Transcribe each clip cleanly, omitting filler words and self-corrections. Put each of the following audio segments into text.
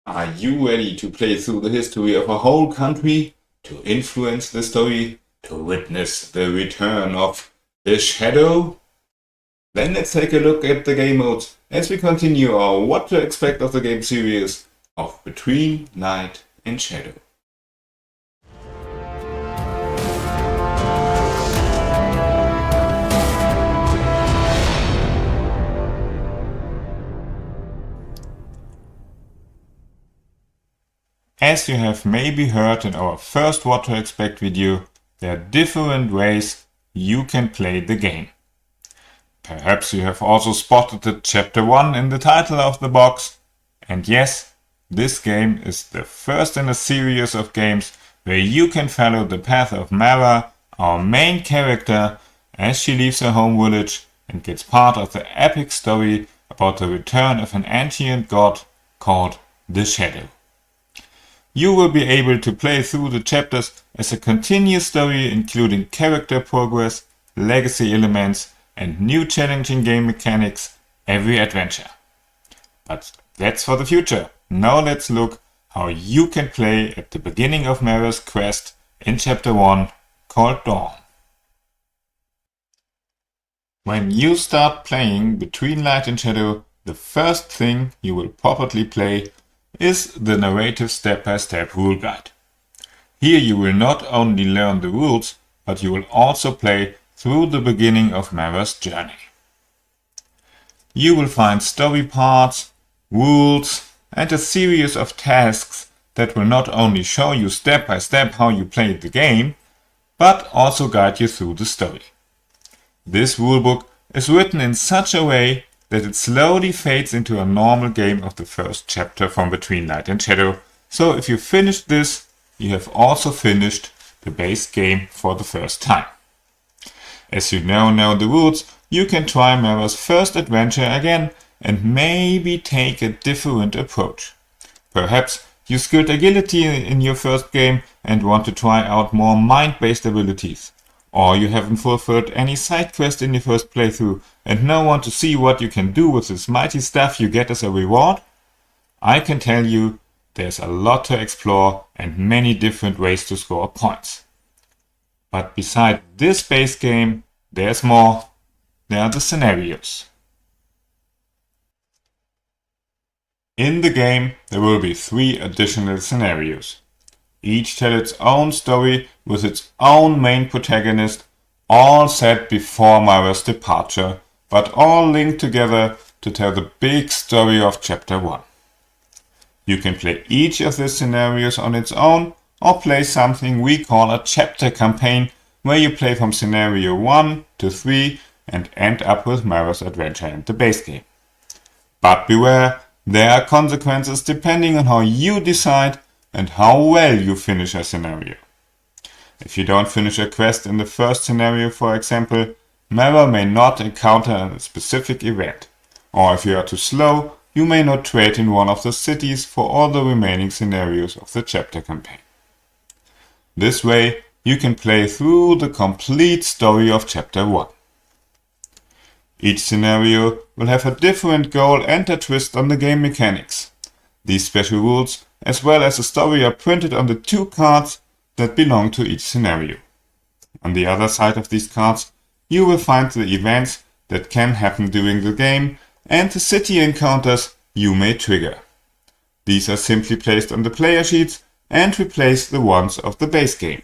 Are you ready to play through the history of a whole country, to influence the story, to witness the return of the Shadow? Then let's take a look at the game modes as we continue our What to Expect of the Game series of Between Light and Shadow. As you have maybe heard in our first What to Expect video, there are different ways you can play the game. Perhaps you have also spotted the Chapter 1 in the title of the box. And yes, this game is the first in a series of games where you can follow the path of Mara, our main character, as she leaves her home village and gets part of the epic story about the return of an ancient god called the Shadow. You will be able to play through the chapters as a continuous story including character progress, legacy elements, and new challenging game mechanics every adventure. But that's for the future. Now let's look how you can play at the beginning of Mara's quest in Chapter 1 called Dawn. When you start playing Between Light and Shadow, the first thing you will probably play is the narrative step-by-step rule guide. Here you will not only learn the rules, but you will also play through the beginning of Mara's journey. You will find story parts, rules, and a series of tasks that will not only show you step by step how you play the game, but also guide you through the story. This rulebook is written in such a way that it slowly fades into a normal game of the first chapter from Between Light and Shadow. So if you finished this, you have also finished the base game for the first time. As you now know the rules, you can try Mara's first adventure again and maybe take a different approach. Perhaps you skilled agility in your first game and want to try out more mind-based abilities. Or you haven't fulfilled any side quest in your first playthrough and now want to see what you can do with this mighty stuff you get as a reward? I can tell you there's a lot to explore and many different ways to score points. But beside this base game, there's more. There are the scenarios. In the game, there will be 3 additional scenarios. Each tell its own story with its own main protagonist, all set before Mara's departure, but all linked together to tell the big story of Chapter 1. You can play each of these scenarios on its own, or play something we call a chapter campaign, where you play from scenario 1 to 3 and end up with Mara's adventure and the base game. But beware, there are consequences depending on how you decide and how well you finish a scenario. If you don't finish a quest in the first scenario, for example, Mara may not encounter a specific event. Or if you are too slow, you may not trade in one of the cities for all the remaining scenarios of the chapter campaign. This way, you can play through the complete story of Chapter 1. Each scenario will have a different goal and a twist on the game mechanics. These special rules, as well as the story, are printed on the 2 cards that belong to each scenario. On the other side of these cards, you will find the events that can happen during the game and the city encounters you may trigger. These are simply placed on the player sheets and replace the ones of the base game.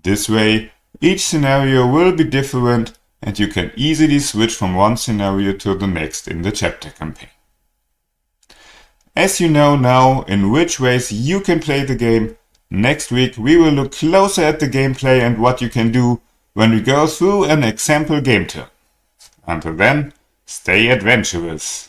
This way, each scenario will be different and you can easily switch from one scenario to the next in the chapter campaign. As you know now in which ways you can play the game, next week we will look closer at the gameplay and what you can do when we go through an example game turn. Until then, stay adventurous!